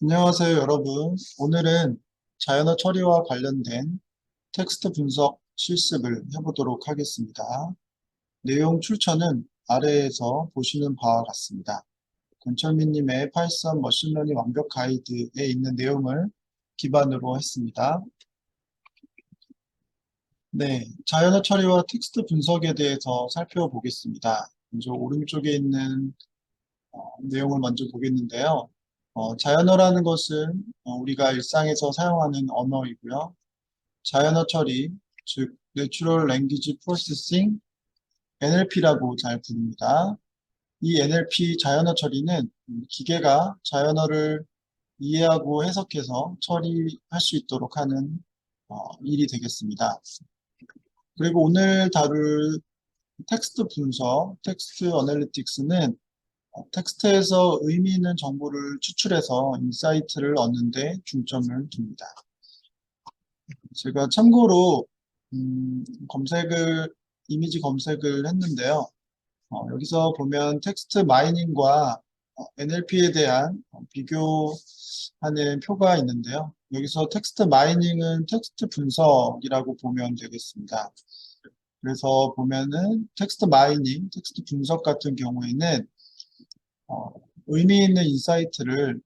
안녕하세요, 여러분. 오늘은 자연어 처리와 관련된 텍스트 분석 실습을 해보도록 하겠습니다. 내용 출처는 아래에서 보시는 바와 같습니다. 권철민님의 파이썬 머신러닝 완벽 가이드에 있는 내용을 기반으로 했습니다. 네, 자연어 처리와 텍스트 분석에 대해서 살펴보겠습니다. 먼저 오른쪽에 있는 내용을 먼저 보겠는데요. 자연어라는 것은 우리가 일상에서 사용하는 언어이고요. 자연어 처리, 즉 Natural Language Processing, NLP라고 잘 부릅니다. 이 NLP 자연어 처리는 기계가 자연어를 이해하고 해석해서 처리할 수 있도록 하는 일이 되겠습니다. 그리고 오늘 다룰 텍스트 분석, 텍스트 어널리틱스는 텍스트에서 의미 있는 정보를 추출해서 인사이트를 얻는 데 중점을 둡니다. 제가 참고로 이미지 검색을 했는데요. 여기서 보면 텍스트 마이닝과 NLP에 대한 비교하는 표가 있는데요. 여기서 텍스트 마이닝은 텍스트 분석이라고 보면 되겠습니다. 그래서 보면은 텍스트 마이닝, 텍스트 분석 같은 경우에는 어, 의미 있는 인사이트를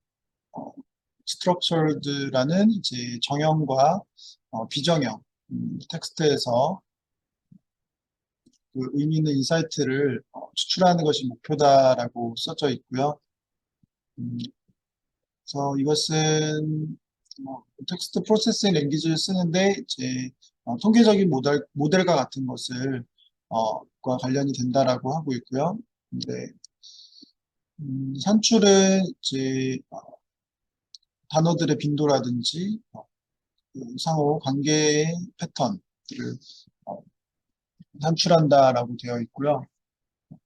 structured라는 이제 정형과 비정형 텍스트에서 그 의미 있는 인사이트를 추출하는 것이 목표다라고 써져 있고요. 음, 그래서 이것은 텍스트 프로세싱 랭귀지를 쓰는데 이제 통계적인 모델과 같은 것을 과 관련이 된다라고 하고 있고요. 근데 산출은 이제 단어들의 빈도라든지 그 상호 관계의 패턴들을 어, 산출한다라고 되어 있고요.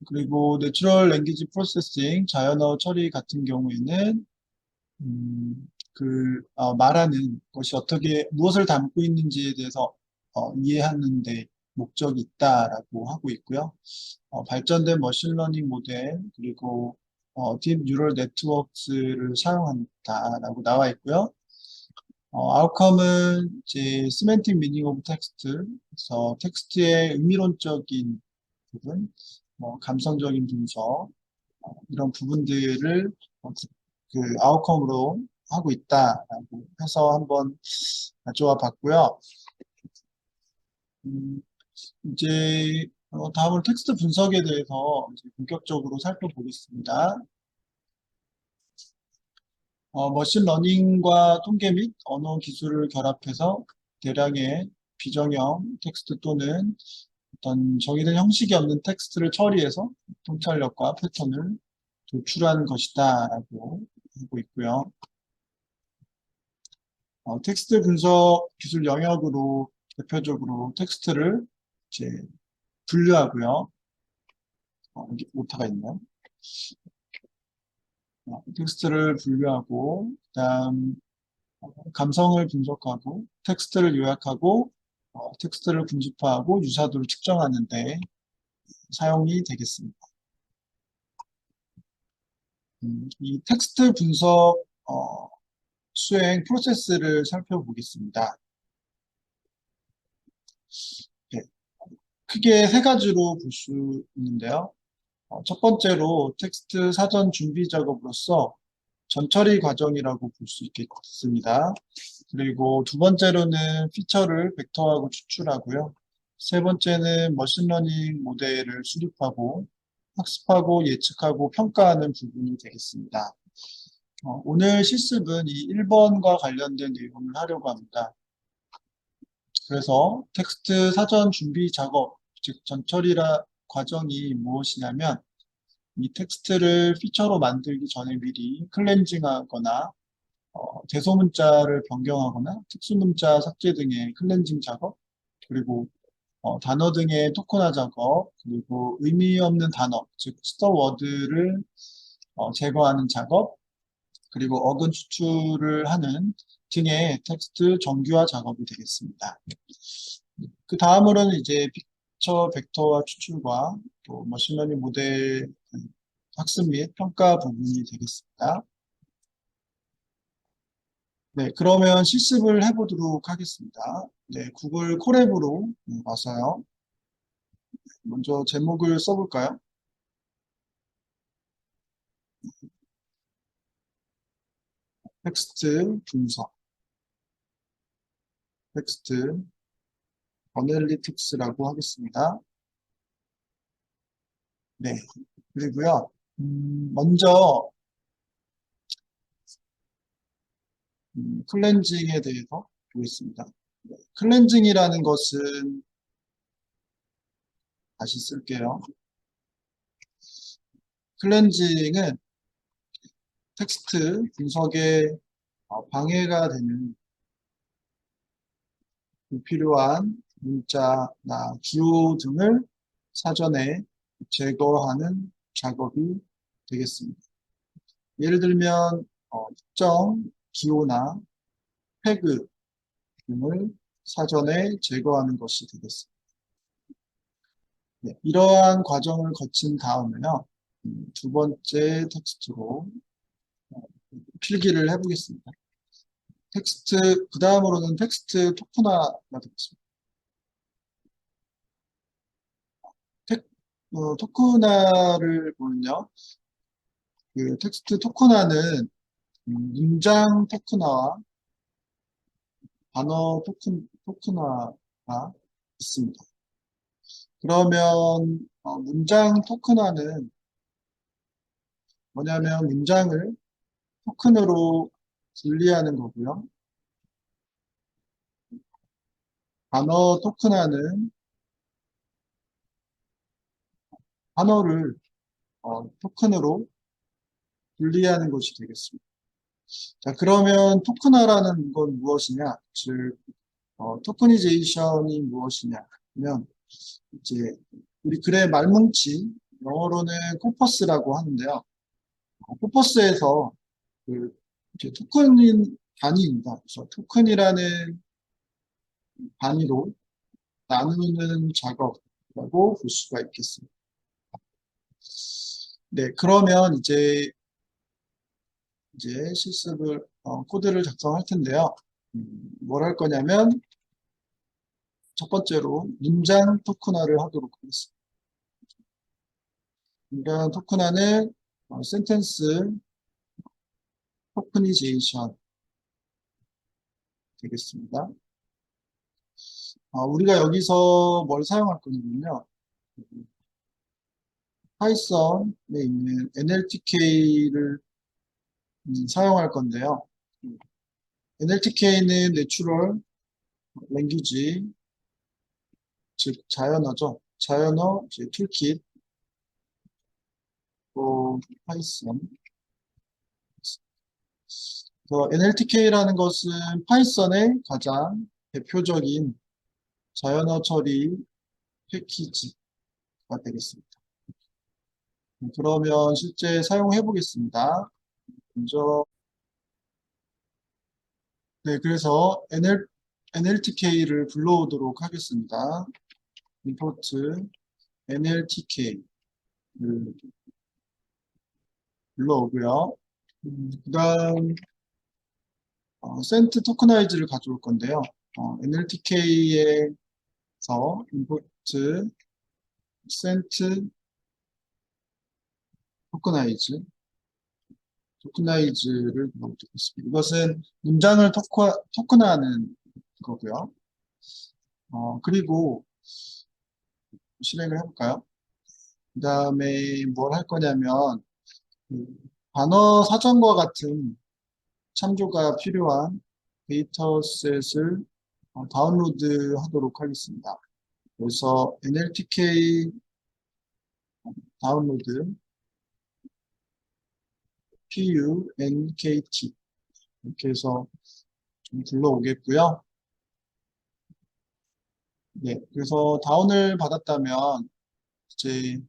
그리고 내추럴 랭귀지 프로세싱, 자연어 처리 같은 경우에는 말하는 것이 어떻게 무엇을 담고 있는지에 대해서 이해하는 데 목적이 있다라고 하고 있고요. 발전된 머신러닝 모델 그리고 딥 뉴럴 네트워크를 사용한다라고 나와 있고요. 아웃컴은 이제 semantic meaning of text, 그래서 텍스트의 의미론적인 부분, 감성적인 분석, 이런 부분들을 아웃컴으로 하고 있다라고 해서 한번 가져와 봤고요. 음, 이제 다음으로 텍스트 분석에 대해서 이제 본격적으로 살펴보겠습니다. 머신러닝과 통계 및 언어 기술을 결합해서 대량의 비정형 텍스트 또는 어떤 정의된 형식이 없는 텍스트를 처리해서 통찰력과 패턴을 도출하는 것이다 라고 하고 있고요. 텍스트 분석 기술 영역으로 대표적으로 텍스트를 이제 분류하고요. 여기 오타가 있네요. 텍스트를 분류하고 그다음 감성을 분석하고 텍스트를 요약하고 텍스트를 군집화하고 유사도를 측정하는 데 사용이 되겠습니다. 이 텍스트 분석 수행 프로세스를 살펴보겠습니다. 네, 크게 세 가지로 볼 수 있는데요. 첫 번째로 텍스트 사전 준비 작업으로서 전처리 과정이라고 볼 수 있겠습니다. 그리고 두 번째로는 피처를 벡터하고 추출하고요. 세 번째는 머신러닝 모델을 수립하고 학습하고 예측하고 평가하는 부분이 되겠습니다. 오늘 실습은 이 1번과 관련된 내용을 하려고 합니다. 그래서 텍스트 사전 준비 작업, 즉 전처리라 과정이 무엇이냐면 이 텍스트를 피처로 만들기 전에 미리 클렌징하거나 대소문자를 변경하거나 특수문자 삭제 등의 클렌징 작업, 그리고 단어 등의 토큰화 작업, 그리고 의미 없는 단어, 즉 스토어워드를 제거하는 작업, 그리고 어근 추출을 하는 등의 텍스트 정규화 작업이 되겠습니다. 그 다음으로는 이제 픽처 벡터와 추출과 또 머신러닝 모델 학습 및 평가 부분이 되겠습니다. 네, 그러면 실습을 해보도록 하겠습니다. 네, 구글 콜앱으로 와서요. 먼저 제목을 써볼까요? 텍스트 분석, 텍스트 어널리틱스라고 하겠습니다. 네, 그리고요. 먼저 클렌징에 대해서 보겠습니다. 네, 클렌징이라는 것은 다시 쓸게요. 클렌징은 텍스트 분석에 방해가 되는 불필요한 문자나 기호 등을 사전에 제거하는 작업이 되겠습니다. 예를 들면 특정 기호나 태그 등을 사전에 제거하는 것이 되겠습니다. 네, 이러한 과정을 거친 다음에요. 두 번째 텍스트로 필기를 해보겠습니다. 텍스트, 그 다음으로는 텍스트 토크나가 되겠습니다. 토크나를 보면요. 그 텍스트 토크나는 문장 토크나와 단어 토크나가 있습니다. 그러면 문장 토크나는 뭐냐면 문장을 토큰으로 분리하는 거고요. 단어 토크나는 단어를 토큰으로 분리하는 것이 되겠습니다. 자, 그러면 토크나라는 건 무엇이냐? 즉, 토크니제이션이 무엇이냐면 이제 우리 글의 말뭉치 영어로는 코퍼스라고 하는데요. 코퍼스에서 그 이제 토큰인 단위입니다. 그래서 토큰이라는 단위로 나누는 작업이라고 볼 수가 있겠습니다. 네, 그러면 이제 실습을 코드를 작성할 텐데요. 뭘 할 거냐면 첫 번째로 문장 토큰화를 하도록 하겠습니다. 문장 토큰화는 센텐스 토크니제이션 되겠습니다. 우리가 여기서 뭘 사용할 거냐면요. 파이썬에 있는 NLTK를 사용할 건데요. NLTK는 내추럴 랭귀지, 즉 자연어죠. 자연어, 이제 툴킷, 또 파이썬. NLTK라는 것은 파이썬의 가장 대표적인 자연어 처리 패키지가 되겠습니다. 그러면 실제 사용해 보겠습니다. 먼저 네, 그래서 NLTK를 불러오도록 하겠습니다. import NLTK를 불러오고요. 그다음 센트 토커나이즈를 가져올 건데요. NLTK에서 import 센트 토커나이즈를 넣어두겠습니다. 이것은 문장을 토큰화하는 거고요. 그리고 실행을 해볼까요? 그 다음에 뭘 할 거냐면 그 단어 사전과 같은 참조가 필요한 데이터셋을 다운로드 하도록 하겠습니다. 그래서 NLTK 다운로드 PUNKT 이렇게 해서 좀 불러오겠고요. 네, 그래서 다운을 받았다면 이제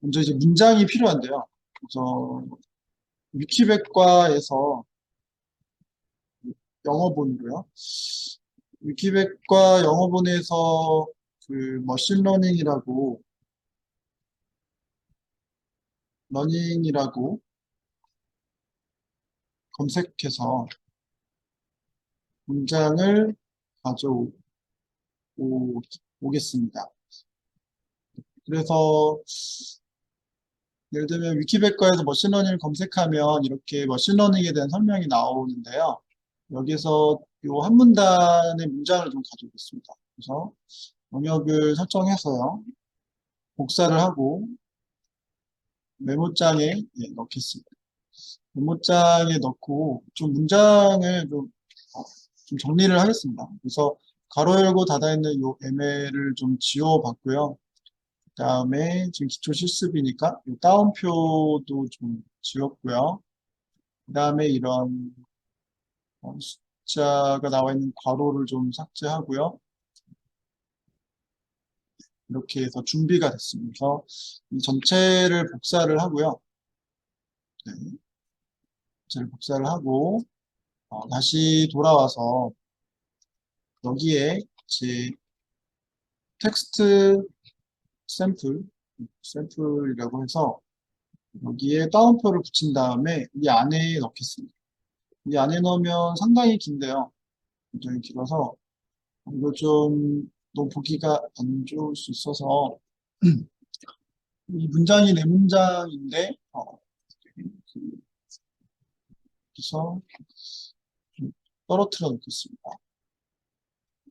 먼저 이제 문장이 필요한데요. 그래서 위키백과에서 영어본으로요. 위키백과 영어본에서 그 러닝이라고 검색해서 문장을 가져오겠습니다. 그래서 예를 들면 위키백과에서 머신러닝을 검색하면 이렇게 머신러닝에 대한 설명이 나오는데요. 여기서 이 한 문단의 문장을 좀 가져오겠습니다. 그래서 영역을 설정해서요. 복사를 하고 메모장에 넣겠습니다. 메모장에 넣고 좀 문장을 좀 정리를 하겠습니다. 그래서 가로 열고 닫아 있는 이 ML을 좀 지워봤고요. 그 다음에 지금 기초 실습이니까 이 따옴표도 좀 지웠고요. 그 다음에 이런 숫자가 나와 있는 괄호를 좀 삭제하고요. 이렇게 해서 준비가 됐습니다. 그래서 이 전체를 복사를 하고요. 네, 전체를 복사를 하고 다시 돌아와서 여기에 제 텍스트 샘플이라고 해서 여기에 따옴표를 붙인 다음에 이 안에 넣겠습니다. 이 안에 넣으면 상당히 긴데요. 굉장히 길어서 이거 좀 너무 보기가 안 좋을 수 있어서 이 문장이 내 문장인데 그래서 좀 떨어뜨려 놓겠습니다.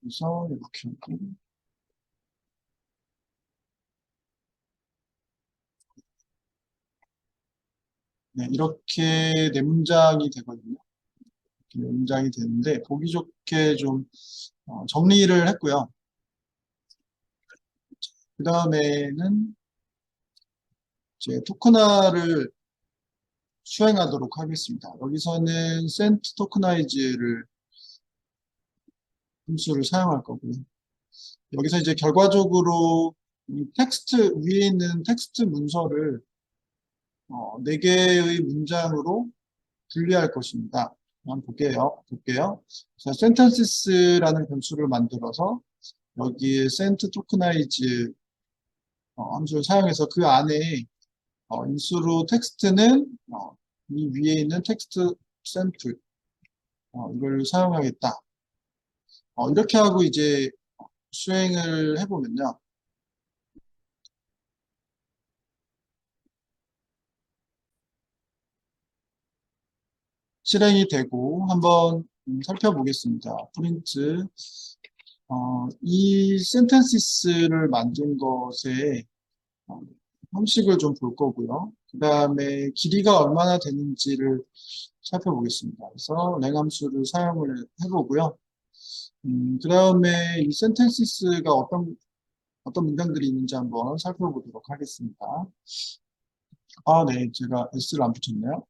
그래서 이렇게 하고 네, 이렇게 내 문장이 되거든요. 이렇게 내 문장이 되는데 보기 좋게 좀 정리를 했고요. 그 다음에는 이제 토큰화를 수행하도록 하겠습니다. 여기서는 send tokenize를 함수를 사용할 거고요. 여기서 이제 결과적으로 이 텍스트 위에 있는 텍스트 문서를 4개의 문장으로 분리할 것입니다. 한번 볼게요. 자, sentences라는 변수를 만들어서 여기에 send tokenize 함수를 사용해서 그 안에 인수로 텍스트는 이 위에 있는 텍스트 샘플 이걸 사용하겠다. 이렇게 하고 이제 수행을 해보면요. 실행이 되고 한번 살펴보겠습니다. 프린트 이 sentences를 만든 것에 형식을 좀 볼 거고요. 그 다음에 길이가 얼마나 되는지를 살펴보겠습니다. 그래서 랭 함수를 사용을 해보고요. 그 다음에 이 sentences가 어떤 문장들이 있는지 한번 살펴보도록 하겠습니다. 네, 제가 S를 안 붙였네요.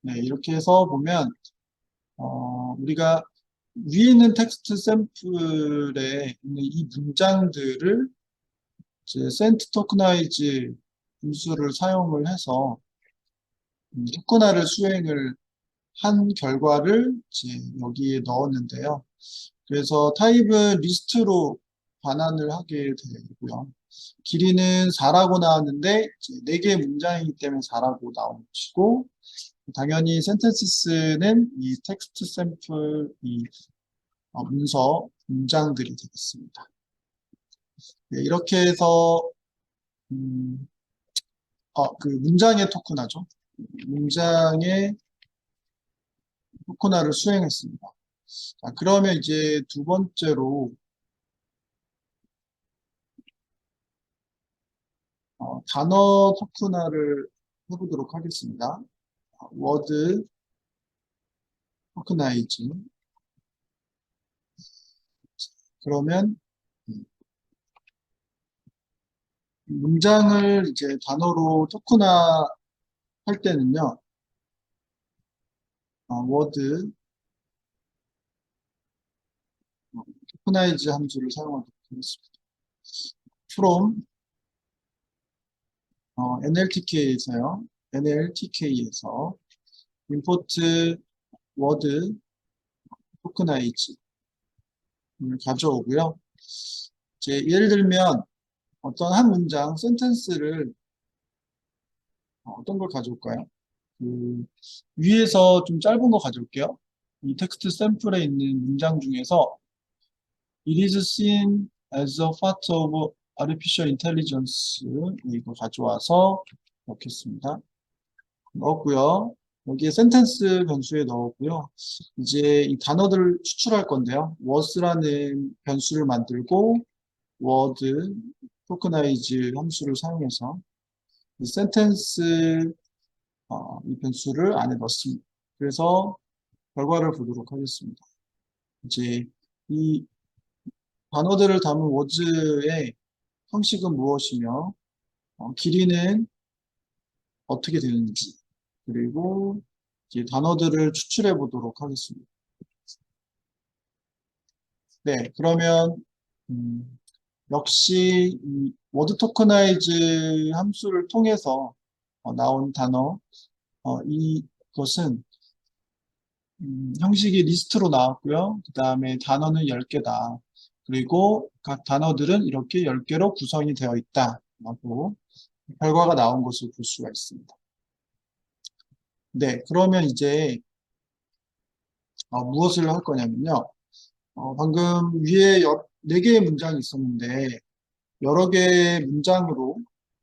네, 이렇게 해서 보면 우리가 위에 있는 텍스트 샘플에 있는 이 문장들을 이제 send tokenize 분수를 사용을 해서 토큰화를 수행을 한 결과를 이제 여기에 넣었는데요. 그래서 타입은 리스트로 반환을 하게 되고요. 길이는 4라고 나왔는데 4개의 문장이기 때문에 4라고 나온 것이고 당연히 sentences는 이 텍스트 샘플 이 문서 문장들이 되겠습니다. 네, 이렇게 해서 그 문장의 토큰화죠. 문장의 토큰화를 수행했습니다. 자, 그러면 이제 두 번째로 단어 토큰화를 해보도록 하겠습니다. 워드 토크나이징. 그러면 문장을 이제 단어로 토큰화 할 때는요, 워드 토크나이즈 함수를 사용하도록 하겠습니다. from NLTK에서요, NLTK에서 import word 토크나이즈 가져오고요. 예를 들면 어떤 한 문장, 센텐스를 어떤 걸 가져올까요? 그 위에서 좀 짧은 거 가져올게요. 이 텍스트 샘플에 있는 문장 중에서 It is seen as a part of artificial intelligence 이거 가져와서 넣겠습니다. 넣었고요. 여기에 센텐스 변수에 넣었고요. 이제 이 단어들을 추출할 건데요. was라는 변수를 만들고 word tokenize 함수를 사용해서 이 센텐스 이 변수를 안에 넣습니다. 그래서 결과를 보도록 하겠습니다. 이제 이 단어들을 담은 워즈의 형식은 무엇이며 길이는 어떻게 되는지 그리고 이제 단어들을 추출해 보도록 하겠습니다. 네, 그러면 역시 이 워드 토커나이즈 함수를 통해서 나온 단어 이것은 형식이 리스트로 나왔고요. 그 다음에 단어는 10개다. 그리고 각 단어들은 이렇게 10개로 구성이 되어 있다. 라고 결과가 나온 것을 볼 수가 있습니다. 네, 그러면 이제 무엇을 할 거냐면요. 방금 위에 4개의 문장이 있었는데 여러 개의 문장으로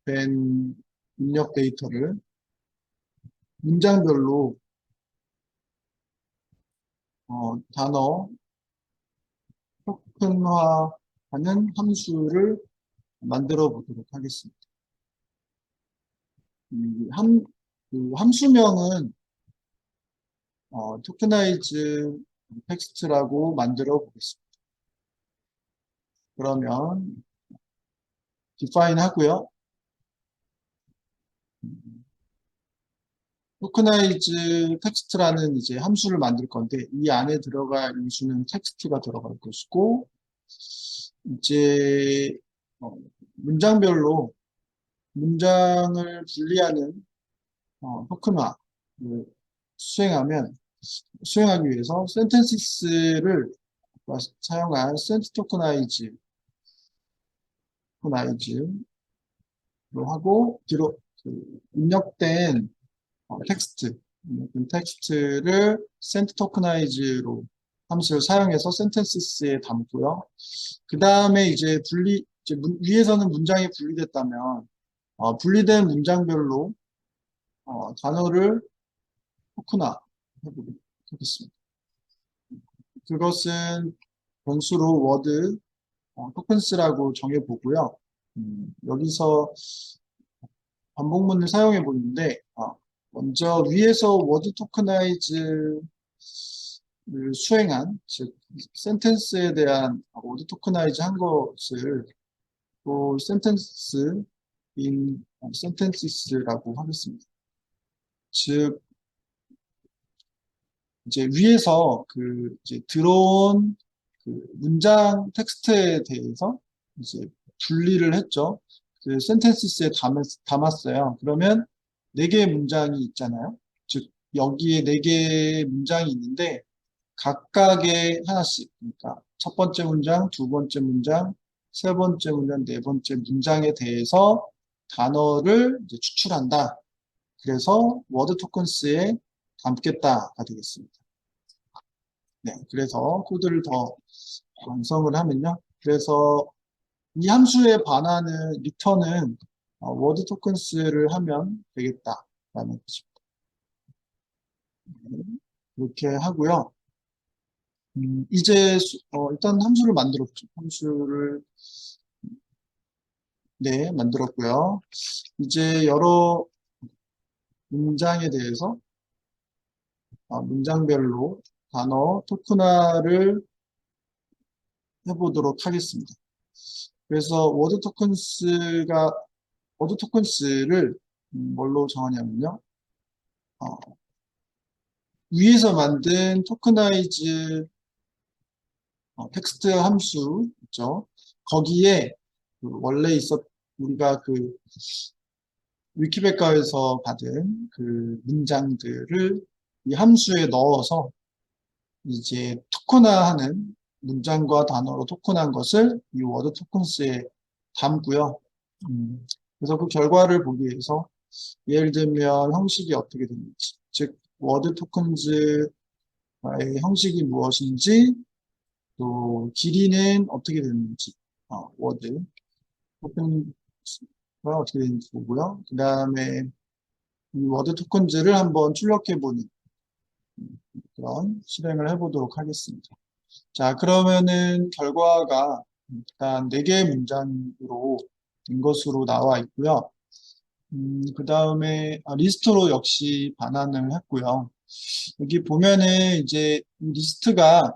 된 입력 데이터를 문장별로 단어 토큰화하는 함수를 만들어 보도록 하겠습니다. 그 함수명은 토크나이즈 텍스트라고 만들어 보겠습니다. 그러면 define 하고요. 토크나이즈 텍스트라는 이제 함수를 만들 건데 이 안에 들어갈 인수는 텍스트가 들어갈 것이고 이제 문장별로 문장을 분리하는 토큰화를 수행하기 위해서 센텐시스를 사용한 센트 토크나이즈로 하고 입력된 텍스트를 센트 토크나이즈로 함수를 사용해서 센텐시스에 담고요. 그 다음에 이제 위에서는 문장이 분리됐다면 분리된 문장별로 단어를 토크나 해보도록 하겠습니다. 그것은 변수로 워드 토큰스라고 정해보고요. 여기서 반복문을 사용해 보는데 먼저 위에서 워드 토크나이즈를 수행한 즉 센텐스에 대한 워드 토크나이즈 한 것을 또 센텐시스라고 하겠습니다. 즉 이제 위에서 이제 들어온 문장 텍스트에 대해서 이제 분리를 했죠. 그 센텐시스에 담았어요. 그러면 4개의 문장이 있잖아요. 즉 여기에 4개의 문장이 있는데 각각의 하나씩 그러니까 첫 번째 문장, 두 번째 문장, 세 번째 문장, 네 번째 문장에 대해서 단어를 이제 추출한다. 그래서 워드 토큰스에 담겠다가 되겠습니다. 네, 그래서 코드를 더 완성을 하면요. 그래서 이 함수에 반하는 리턴은 워드 토큰스를 하면 되겠다라는 것입니다. 네, 이렇게 하고요. 이제 일단 함수를 만들었죠. 네, 만들었고요. 이제 여러 문장에 대해서 문장별로 단어 토큰화를 해보도록 하겠습니다. 그래서 워드 토큰스를 뭘로 정하냐면요. 위에서 만든 토크나이즈 텍스트 함수 있죠. 거기에 원래 우리가 위키백과에서 받은 문장들을 이 함수에 넣어서 이제 토큰화하는 문장과 단어로 토큰한 것을 이 워드 토큰스에 담고요. 그래서 그 결과를 보기 위해서 예를 들면 형식이 어떻게 되는지, 즉 워드 토큰즈의 형식이 무엇인지, 또 길이는 어떻게 되는지, 워드 토큰즈가 어떻게 되는지 보고요. 그 다음에 이 워드 토큰즈를 한번 출력해보는 그런 실행을 해보도록 하겠습니다. 자, 그러면은 결과가 일단 4개의 문장으로 된 것으로 나와 있고요. 그 다음에 리스트로 역시 반환을 했고요. 여기 보면은 이제 이 리스트가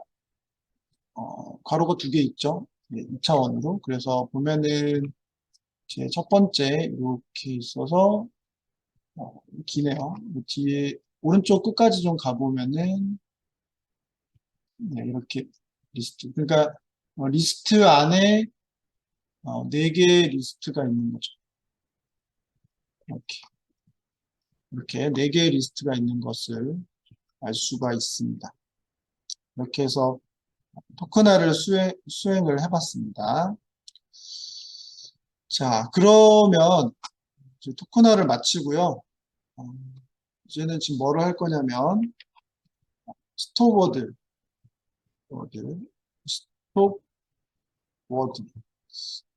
괄호가 2개 있죠. 네, 2차원으로. 그래서 보면은 제 첫 번째 이렇게 있어서 기네요. 뒤에 오른쪽 끝까지 좀 가보면은 네, 이렇게 리스트. 그러니까 리스트 안에 4개의 리스트가 있는 거죠. 이렇게. 이렇게 4개의 리스트가 있는 것을 알 수가 있습니다. 이렇게 해서 토큰화를 수행을 해봤습니다. 자, 그러면 이제 토큰화를 마치고요. 어, 이제는 지금 뭐를 할 거냐면 스톱워드, 스톱워드,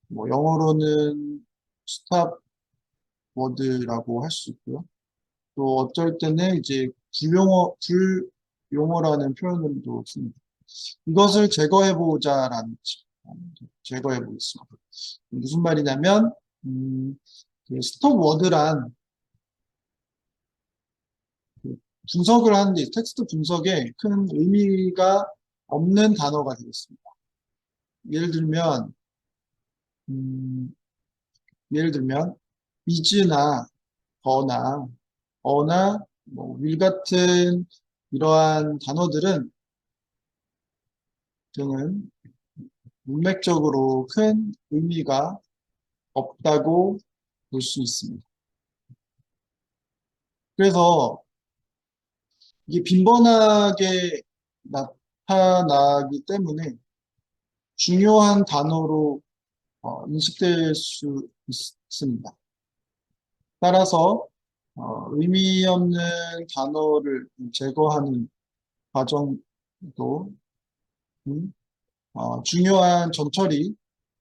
뭐 영어로는 스탑워드라고 할 수 있고요. 또 어쩔 때는 이제 불용어라는 표현도 씁니다. 이것을 제거해보자라는 제거해보겠습니다. 무슨 말이냐면 그 스톱워드란 그 분석을 하는데 텍스트 분석에 큰 의미가 없는 단어가 되겠습니다. 예를 들면 음, 예를 들면 is나 더나 어나 뭐 will 같은 이러한 단어들은 저는 문맥적으로 큰 의미가 없다고 볼 수 있습니다. 그래서 이게 빈번하게 나타나기 때문에 중요한 단어로 인식될 수 있습니다. 따라서 의미 없는 단어를 제거하는 과정도 중요한 전처리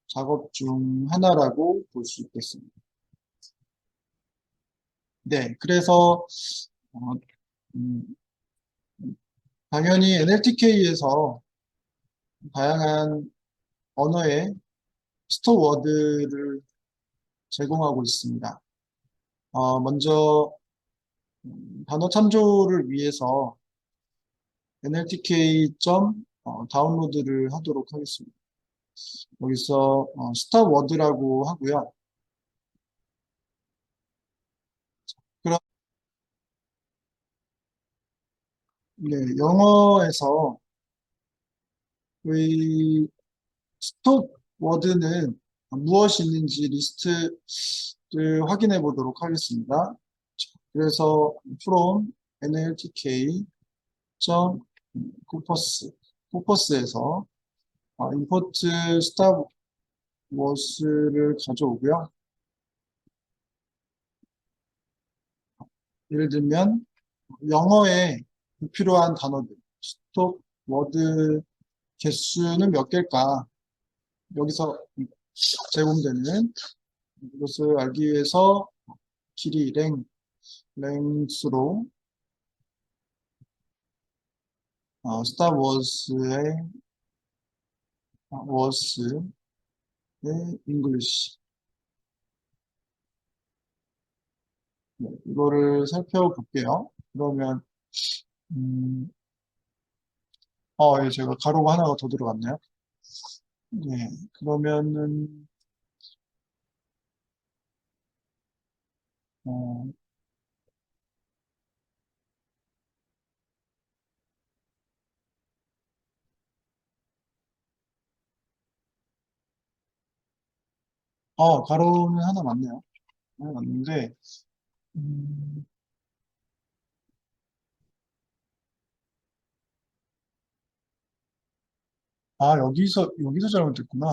작업 중 하나라고 볼 수 있겠습니다. 네, 그래서 어, 음, 당연히 NLTK에서 다양한 언어의 스토어워드를 제공하고 있습니다. 먼저 단어 참조를 위해서 nltk 다운로드를 하도록 하겠습니다. 여기서 스타워드라고 하고요. 그럼 네, 영어에서 이 스톱워드는 무엇이 있는지 리스트를 확인해 보도록 하겠습니다. 그래서 from nltk 코퍼스에서 임포트 스탑워스를 가져오고요. 예를 들면 영어에 불필요한 단어들 스톱워드 개수는 몇 개일까? 여기서 제공되는 이것을 알기 위해서 길이 랭스로 스타워스의 워스의 잉글리시 이거를 살펴볼게요. 그러면 예, 제가 가로가 하나가 더 들어갔네요. 네, 그러면은 어, 가로는 하나 맞네요. 하나 맞는데 음, 여기서 잘못됐구나.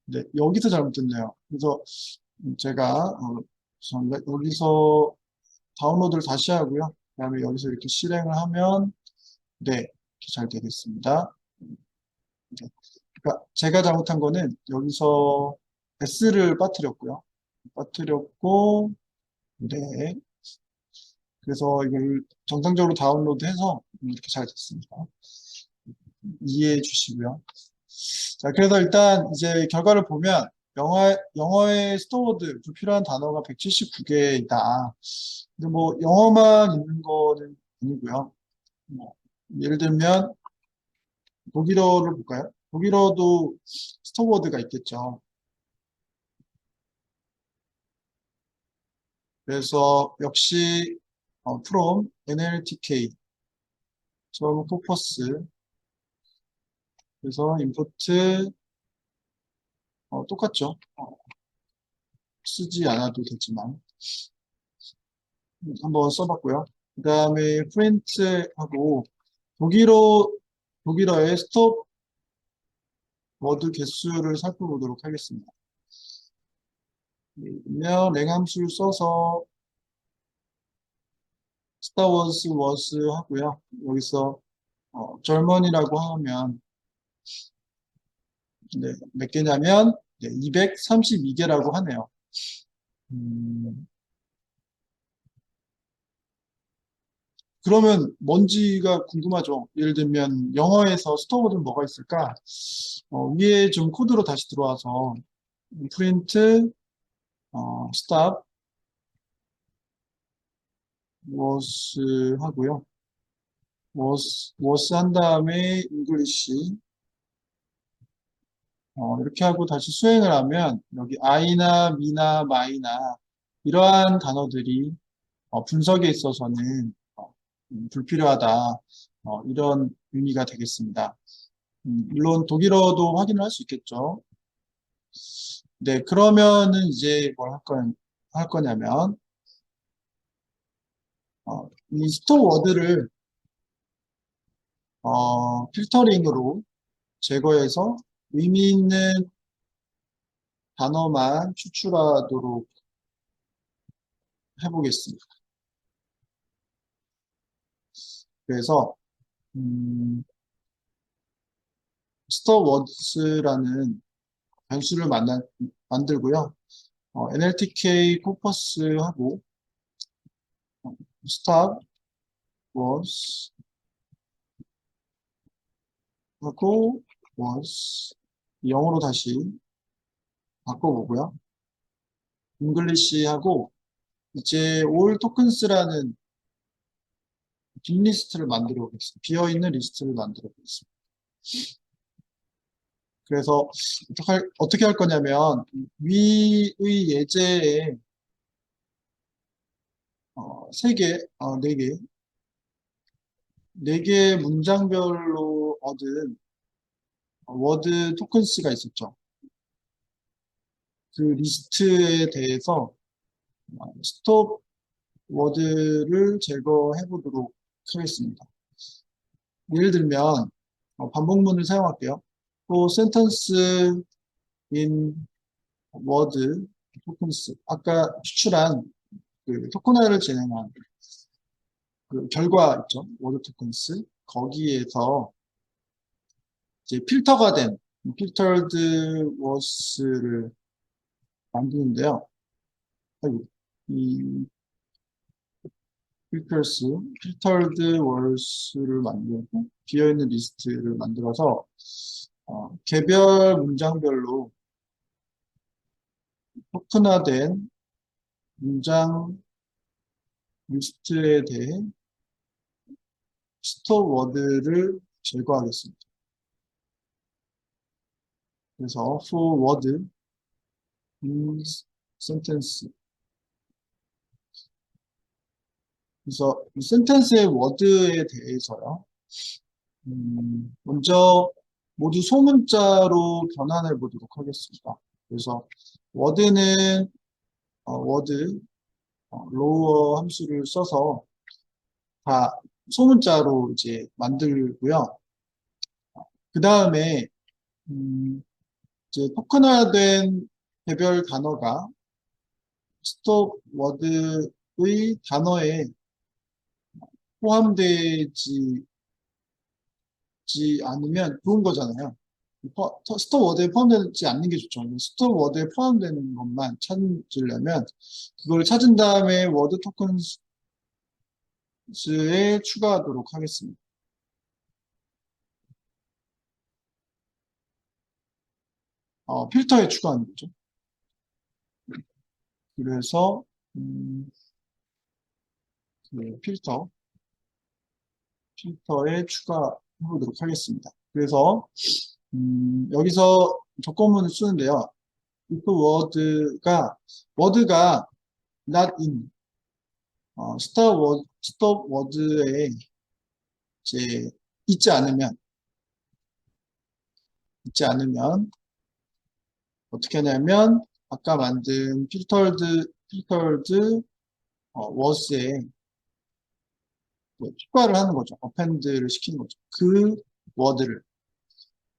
네, 여기서 잘못됐네요. 그래서 제가 죄송합니다. 여기서 다운로드를 다시 하고요. 그다음에 여기서 이렇게 실행을 하면 네, 이렇게 잘 되겠습니다. 네. 그러니까 제가 잘못한 거는 여기서 S를 빠뜨렸고요. 빠뜨렸고, 네. 그래서 이걸 정상적으로 다운로드해서 이렇게 잘 됐습니다. 이해해 주시고요. 자, 그래서 일단 이제 결과를 보면 영어의 스토어워드 불필요한 단어가 179개이다. 근데 뭐 영어만 있는 거는 아니고요. 뭐 예를 들면 독일어를 볼까요? 독일어도 스토어워드가 있겠죠. 그래서 역시 from NLTK 점 포퍼스 그래서 인포트 똑같죠. 쓰지 않아도 되지만 한번 써봤고요. 그 다음에 프린트하고 독일어 독일어의 스톱 워드 개수를 살펴보도록 하겠습니다. 그러면 랭함수를 써서 스타워즈 워스 하고요. 여기서 젊은이라고 하면 네, 몇 개냐면 네, 232개라고 하네요. 음, 그러면 뭔지가 궁금하죠. 예를 들면 영어에서 스토어워드는 뭐가 있을까? 위에 좀 코드로 다시 들어와서 프린트 stop was 하고요. was 한 다음에 English 이렇게 하고 다시 수행을 하면 여기 I나 me나 my나 이러한 단어들이 분석에 있어서는 불필요하다. 이런 의미가 되겠습니다. 물론 독일어도 확인을 할 수 있겠죠. 네, 그러면은 이제 뭘 할 거냐면 이 스토어 워드를 필터링으로 제거해서 의미 있는 단어만 추출하도록 해보겠습니다. 그래서 스토어 워드라는 변수를 만들고요. NLTK 코퍼스하고 stop was 하고 was 영어로 다시 바꿔보고요. English하고 이제 all tokens라는 빈 리스트를 만들어 보겠습니다. 비어있는 리스트를 만들어 보겠습니다. 그래서 어떻게 할 거냐면 위의 예제에 3개, 4개, 4개 문장별로 얻은 워드 토큰스가 있었죠. 그 리스트에 대해서 스톱 워드를 제거해 보도록 하겠습니다. 예를 들면 반복문을 사용할게요. 또 sentence in word tokens 아까 추출한 그 토큰화를 진행한 그 결과 있죠. 워드 토큰스 거기에서 이제 필터가 된 filtered words를 만드는데요. 아이고, 이 filtered words를 만들고 비어있는 리스트를 만들어서 개별 문장별로 토큰화된 문장 리스트에 대해 스토어 워드를 제거하겠습니다. 그래서 for word in sentence 그래서 이 센텐스의 워드에 대해서요. 먼저 모두 소문자로 변환해 보도록 하겠습니다. 그래서 워드는 워드 로어 함수를 써서 다 소문자로 이제 만들고요. 그 다음에 이제 토큰화된 개별 단어가 스톱 워드의 단어에 포함되지 않으면 좋은 거잖아요. 스톱 워드에 포함되지 않는 게 좋죠. 스톱 워드에 포함되는 것만 찾으려면 그걸 찾은 다음에 워드 토큰스에 추가하도록 하겠습니다. 필터에 추가하는 거죠. 그래서 그 필터에 추가해보도록 하겠습니다. 그래서 여기서 조건문을 쓰는데요. if 워드가 not in 스톱 워드에 이제 있지 않으면 어떻게 하냐면 아까 만든 필터드 워스에 추가를 하는 거죠. 어펜드를 시키는 거죠. 그 워드를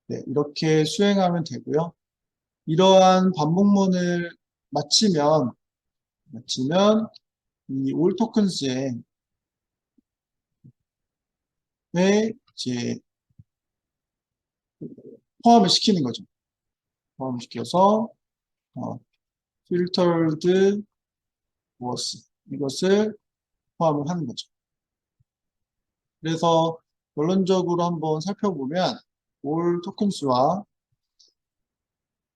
네, 이렇게 수행하면 되고요. 이러한 반복문을 마치면 이 올 토큰스에 이제 포함을 시키는 거죠. 포함을 시켜서 filtered was 이것을 포함을 하는 거죠. 그래서 결론적으로 한번 살펴보면 올 토큰스와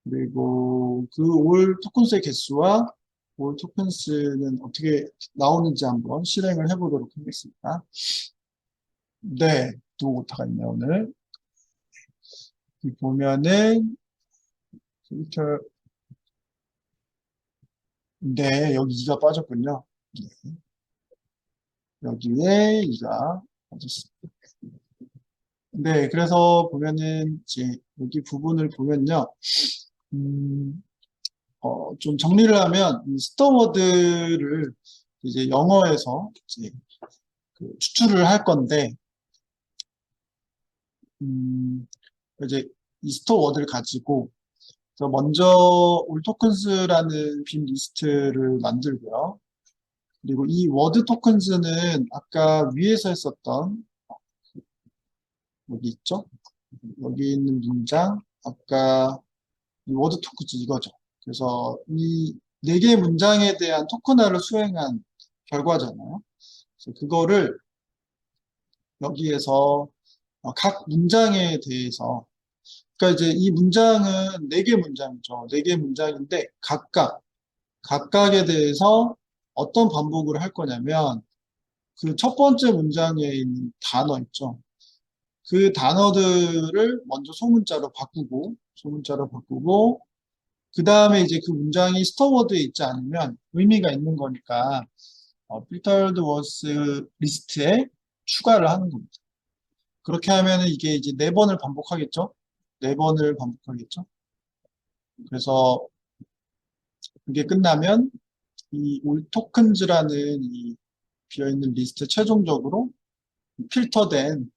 그리고 그 올 토큰스의 개수와 올 토큰스는 어떻게 나오는지 한번 실행을 해보도록 하겠습니다. 네, 또 오타가 있네요, 오늘. 여기 보면은 필터 네, 여기 2가 빠졌군요. 네, 여기에 2가 빠졌습니다. 네, 그래서 보면은 이제 여기 부분을 보면요. 좀 정리를 하면 이 스토어워드를 이제 영어에서 이제 그 추출을 할 건데 이제 이 스토어워드를 가지고 그래서 먼저 올 토큰스라는 빔 리스트를 만들고요. 그리고 이 워드 토큰스는 아까 위에서 했었던 여기 있죠? 여기 있는 문장 아까 이 워드 토큰스 이거죠. 그래서 이 4개의 문장에 대한 토큰화를 수행한 결과잖아요. 그래서 그거를 여기에서 각 문장에 대해서 그러니까 이제 이 문장은 4개 문장이죠. 4개 문장인데 각각에 대해서 어떤 반복을 할 거냐면 그 첫 번째 문장에 있는 단어 있죠. 그 단어들을 먼저 소문자로 바꾸고 그 다음에 이제 그 문장이 스토어워드에 있지 않으면 의미가 있는 거니까 필터드 워스 리스트에 추가를 하는 겁니다. 그렇게 하면은 이게 이제 4번을 반복하겠죠? 4번을 반복하겠죠? 그래서 그게 끝나면 이 올 토큰즈라는 이 비어있는 리스트 최종적으로 필터된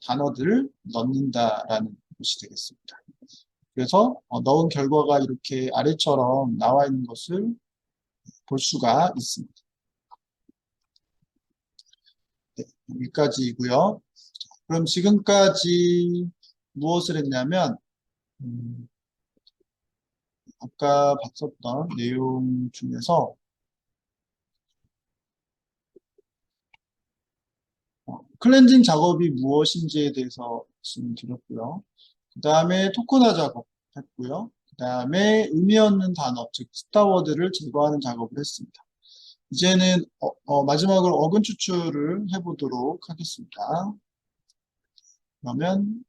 단어들을 넣는다라는 것이 되겠습니다. 그래서 넣은 결과가 이렇게 아래처럼 나와 있는 것을 볼 수가 있습니다. 네, 여기까지이고요. 그럼 지금까지 무엇을 했냐면 아까 봤었던 내용 중에서 클렌징 작업이 무엇인지에 대해서 말씀드렸고요. 그 다음에 토큰화 작업 했고요. 그 다음에 의미 없는 단어, 즉 스타워드를 제거하는 작업을 했습니다. 이제는 마지막으로 어근 추출을 해보도록 하겠습니다. 그러면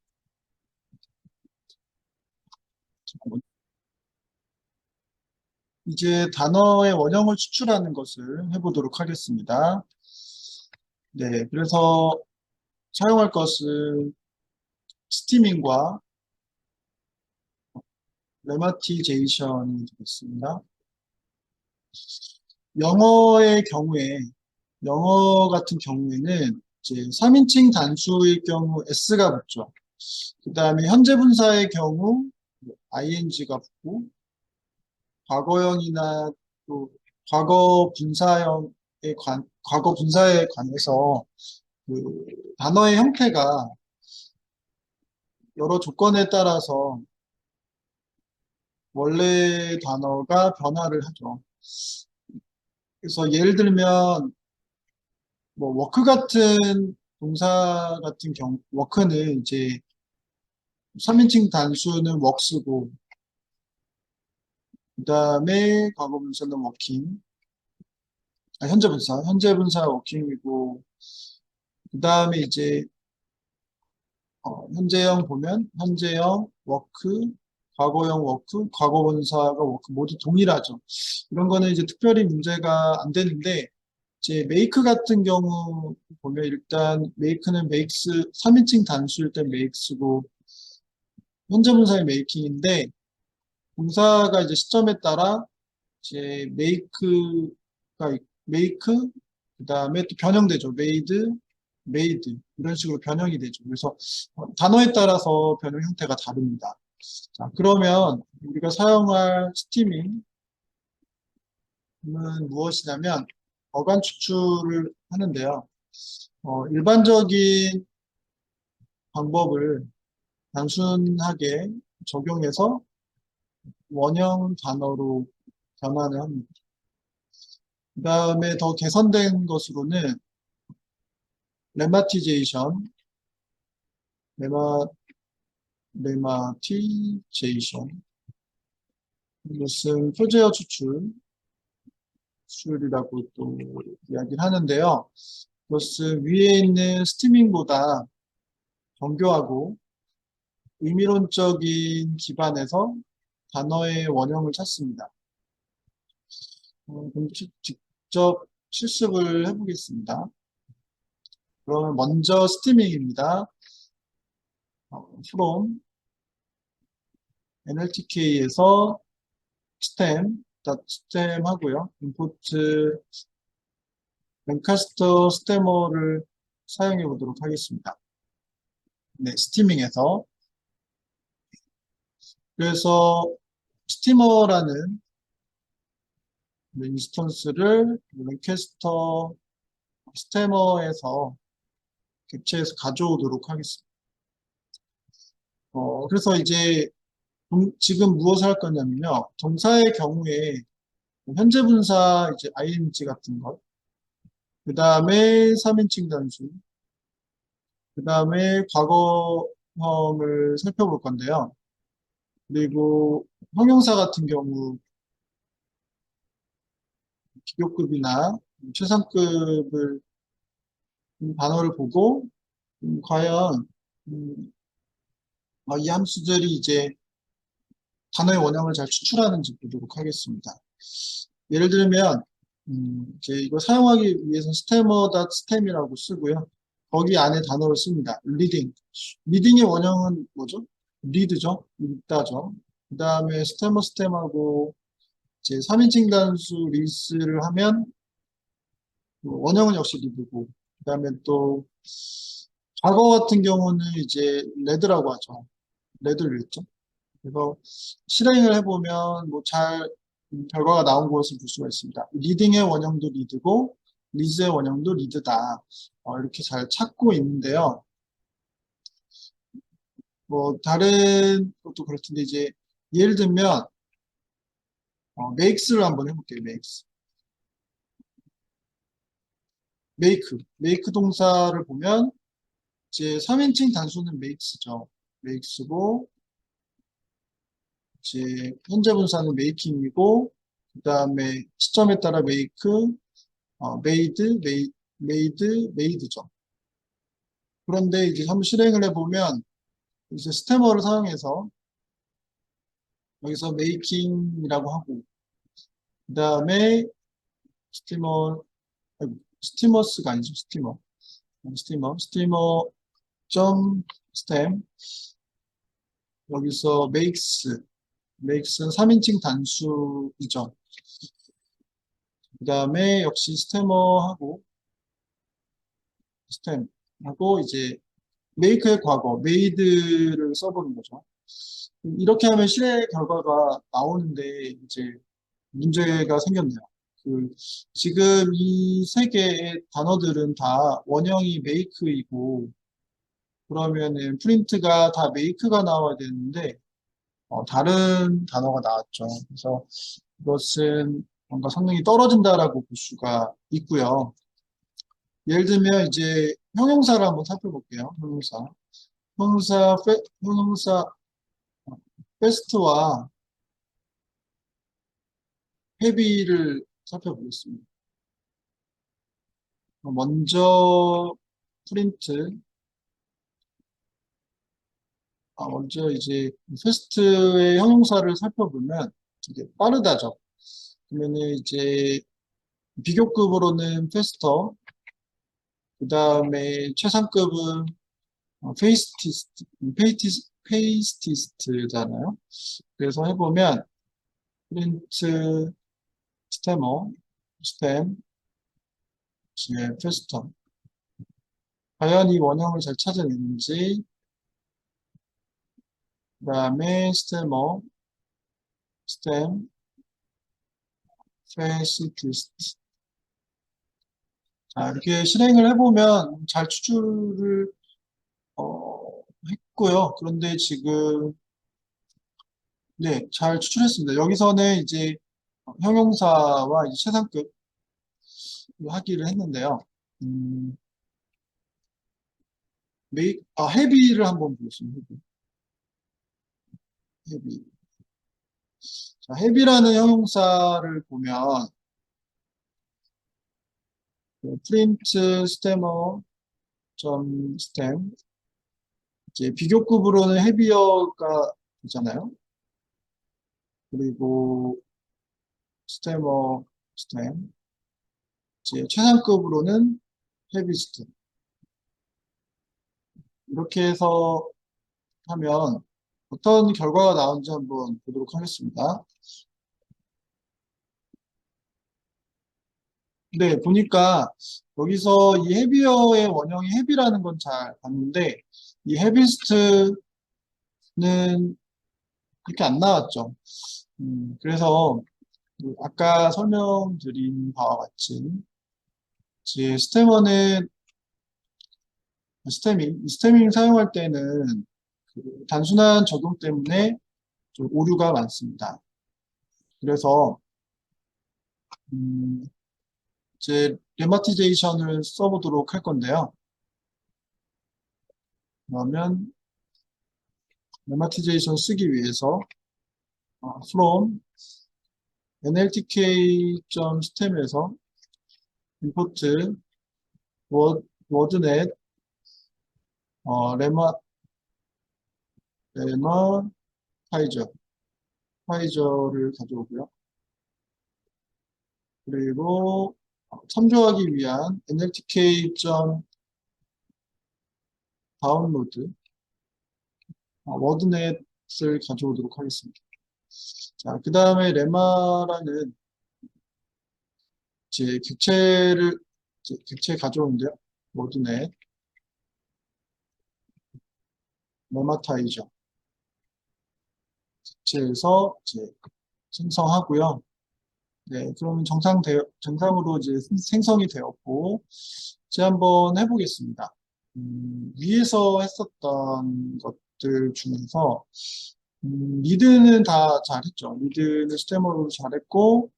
이제 단어의 원형을 추출하는 것을 해보도록 하겠습니다. 네, 그래서 사용할 것은 스티밍과 레마티제이션이 되겠습니다. 영어의 경우에, 영어 같은 경우에는 이제 3인칭 단수의 경우 s가 붙죠. 그 다음에 현재 분사의 경우 ing가 붙고, 과거형이나 또 과거 과거 분사에 관해서 그 단어의 형태가 여러 조건에 따라서 원래 단어가 변화를 하죠. 그래서 예를 들면 뭐 워크 같은 동사 같은 경우 워크는 이제 3인칭 단수는 works고 그다음에 과거 분사는 working, 현재 분사 working이고 그다음에 이제 현재형 보면 현재형 워크, 과거형 워크, 과거 분사가 워크 모두 동일하죠. 이런 거는 이제 특별히 문제가 안 되는데 이제 make 같은 경우 보면 일단 make는 makes 3인칭 단수일 땐 makes고 현재 분사의 making인데 동사가 이제 시점에 따라 이제 make 그다음에 또 변형되죠. made 이런 식으로 변형이 되죠. 그래서 단어에 따라서 변형 형태가 다릅니다. 자, 그러면 우리가 사용할 스티밍은 무엇이냐면 어간 추출을 하는데요. 일반적인 방법을 단순하게 적용해서 원형 단어로 변환을 합니다. 그 다음에 더 개선된 것으로는 레마티제이션, 레마티제이션, 이것은 표제어 추출이라고 또 이야기를 하는데요. 이것은 위에 있는 스티밍보다 정교하고 의미론적인 기반에서 단어의 원형을 찾습니다. 그럼 직접 실습을 해보겠습니다. 그러면 먼저 스티밍입니다. from nltk에서 stem 하고요. import 랭카스터 스테머를 사용해 보도록 하겠습니다. 네, 스티밍에서. 그래서 스티머라는 인스턴스를 랭카스터 스테머에서 객체에서 가져오도록 하겠습니다. 그래서 이제 지금 무엇을 할 거냐면요. 동사의 경우에 현재 분사 이제 ing 같은 것, 그 다음에 3인칭 단수, 그 다음에 과거형을 살펴볼 건데요. 그리고 형용사 같은 경우 비교급이나 최상급을 단어를 보고 과연 이 함수들이 이제 단어의 원형을 잘 추출하는지 보도록 하겠습니다. 예를 들면 이제 이거 사용하기 위해서 스테머닷스템이라고 쓰고요. 거기 안에 단어를 씁니다. 리딩의 원형은 뭐죠? 리드죠. 읽다죠. 그 다음에 스템하고 이제 3인칭 단수 리스를 하면 원형은 역시 리드고 그 다음에 또 과거 같은 경우는 이제 레드라고 하죠. 레드를 읽죠. 그래서 실행을 해보면 뭐 잘 결과가 나온 것을 볼 수가 있습니다. 리딩의 원형도 리드고 리즈의 원형도 리드다. 이렇게 잘 찾고 있는데요. 뭐 다른 것도 그럴 텐데 이제 예를 들면 makes를 한번 해볼게요. make 동사를 보면 이제 3인칭 단수는 makes죠. makes고 이제 현재 분사는 making이고 그 다음에 시점에 따라 make, made죠. 그런데 이제 한번 실행을 해보면 이제 스테머를 사용해서 여기서 making이라고 하고 그 다음에 스티머스가 아니죠. 스티머 점 stem 여기서 makes는 3인칭 단수이죠. 그 다음에 역시 스테머하고 스템하고 이제 make의 과거 made를 써보는 거죠. 이렇게 하면 실행 결과가 나오는데 이제 문제가 생겼네요. 그, 지금 이 세 개의 단어들은 다 원형이 make이고, 그러면은 프린트가 다 make가 나와야 되는데, 다른 단어가 나왔죠. 그래서 이것은 뭔가 성능이 떨어진다라고 볼 수가 있고요. 예를 들면 이제 형용사를 한번 살펴볼게요. 형용사 fast와 heavy를 살펴보겠습니다. 먼저 프린트, 먼저 이제 fast의 형용사를 살펴보면 이게 빠르다죠. 그러면은 이제 비교급으로는 faster, 그 다음에 최상급은 페이스티스트잖아요. 그래서 해보면 프린트 스템, 페스터. 과연 이 원형을 잘 찾아내는지, 그 다음에 스템, 페이스티스트. 자, 이렇게 실행을 해보면 잘 추출을 했고요. 그런데 지금 네, 잘 추출했습니다. 여기서는 이제 형용사와 이제 최상급 하기를 했는데요. 음, 헤비를 한번 보겠습니다. 헤비. 자, 헤비라는 형용사를 보면 프린트 스테머 점 스템 이제 비교급으로는 헤비어가 되잖아요. 그리고 스테머 스템 이제 최상급으로는 헤비 스템 이렇게 해서 하면 어떤 결과가 나오는지 한번 보도록 하겠습니다. 네, 보니까 여기서 이 헤비어의 원형이 헤비라는 건 잘 봤는데 이 헤비스트는 그렇게 안 나왔죠. 그래서 그 아까 설명드린 바와 같이 이제 스테밍 사용할 때는 그 단순한 적용 때문에 좀 오류가 많습니다. 그래서 음, 이제 레마티제이션을 써보도록 할 건데요. 그러면 레마티제이션 쓰기 위해서 from nltk.stem에서 import wordnet 레마 타이저 파이저를 가져오고요. 그리고 참조하기 위한 nltk.다운로드 워드넷을 가져오도록 하겠습니다. 자, 그 다음에 레마라는 객체 가져오는데요. 워드넷 레마타이저 객체에서 이제 생성하고요. 네, 그러면 정상으로 이제 생성이 되었고, 이제 한번 해보겠습니다. 위에서 했었던 것들 중에서, 리드는 다 잘했죠. 리드는 스테머로 잘했고,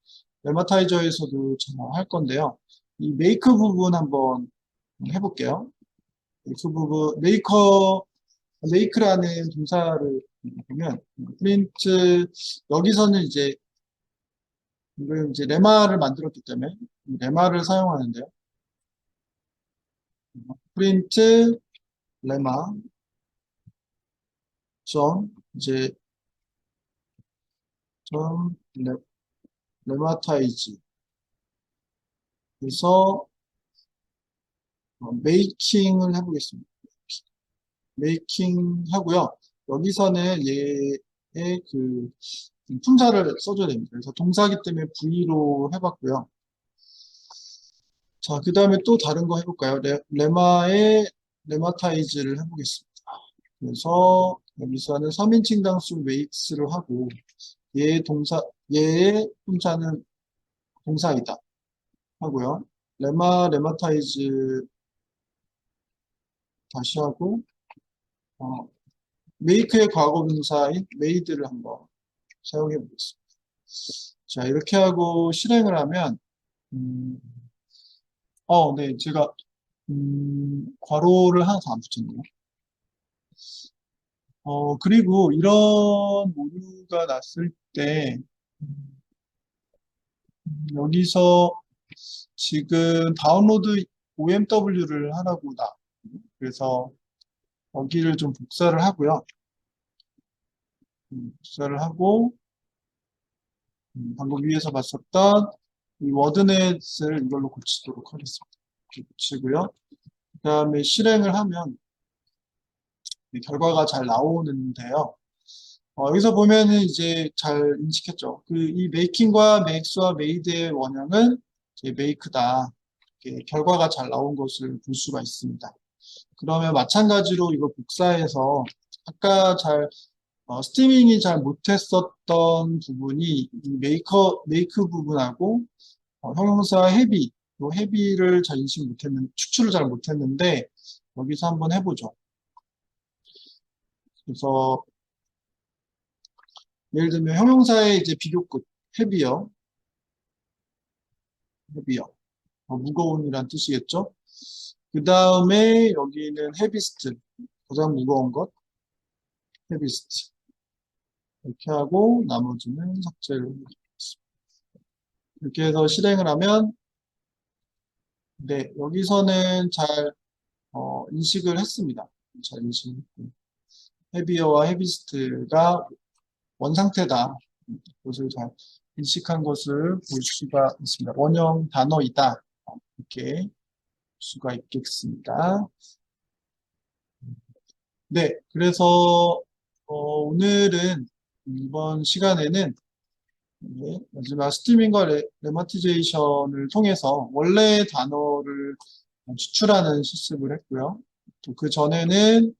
레마타이저에서도 잘 할 건데요. 이 메이크 부분 한번 해볼게요. 메이크라는 동사를 보면, 프린트, 여기서는 이제 레마를 만들었기 때문에 레마를 사용하는데요. 프린트 레마 이제 점 레마타이즈 그래서 메이킹을 해보겠습니다. 메이킹 하고요. 여기서는 얘의 그 품사를 써줘야 됩니다. 그래서 동사기 때문에 V로 해봤고요. 자, 그 다음에 또 다른 거 해볼까요? 레마의 레마타이즈를 해보겠습니다. 그래서 여기서는 3인칭 단수 메이크스를 하고 얘의 품사는 동사이다 하고요. 레마타이즈 다시 하고, 메이크의 과거 분사인 메이드를 한번 사용해 보겠습니다. 자, 이렇게 하고 실행을 하면, 음, 네, 제가, 괄호를 하나 더 안 붙였네요. 그리고 이런 오류가 났을 때, 여기서 지금 다운로드 OMW를 하라고 그래서 여기를 좀 복사를 하고요. 복사를 하고, 방금 위에서 봤었던 이 워드넷을 이걸로 고치도록 하겠습니다. 이렇게 고치고요. 그 다음에 실행을 하면 이 결과가 잘 나오는데요. 여기서 보면은 이제 잘 인식했죠. 이 메이킹과 메이크와 메이드의 원형은 이제 메이크다. 이렇게 결과가 잘 나온 것을 볼 수가 있습니다. 그러면 마찬가지로 이거 복사해서 아까 스티밍이 잘 못했었던 부분이 이 메이크 부분하고 형용사 요 헤비를 잘 추출을 잘 못했는데 여기서 한번 해보죠. 그래서 예를 들면 형용사의 이제 비교급 헤비어 무거운이란 뜻이겠죠. 그 다음에 여기는 헤비스트 가장 무거운 것 헤비스트 이렇게 하고 나머지는 삭제를 하겠습니다. 이렇게 해서 실행을 하면 네 여기서는 잘 인식을 했습니다. 잘 인식했고 헤비어와 헤비스트가 원상태다. 그것을 잘 인식한 것을 볼 수가 있습니다. 원형 단어이다. 이렇게 볼 수가 있겠습니다. 네, 그래서 오늘은 이번 시간에는 마지막 스트리밍과 레마티제이션을 통해서 원래 단어를 추출하는 실습을 했고요. 또 그 전에는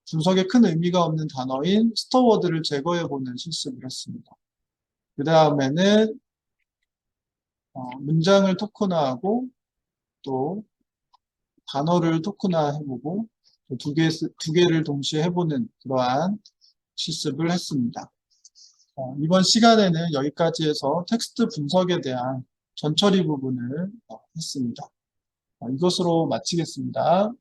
분석에 큰 의미가 없는 단어인 스토어워드를 제거해보는 실습을 했습니다. 그 다음에는 문장을 토큰화하고 또 단어를 토큰화해보고 두 개를 동시에 해보는 그러한 실습을 했습니다. 이번 시간에는 여기까지 해서 텍스트 분석에 대한 전처리 부분을 했습니다. 이것으로 마치겠습니다.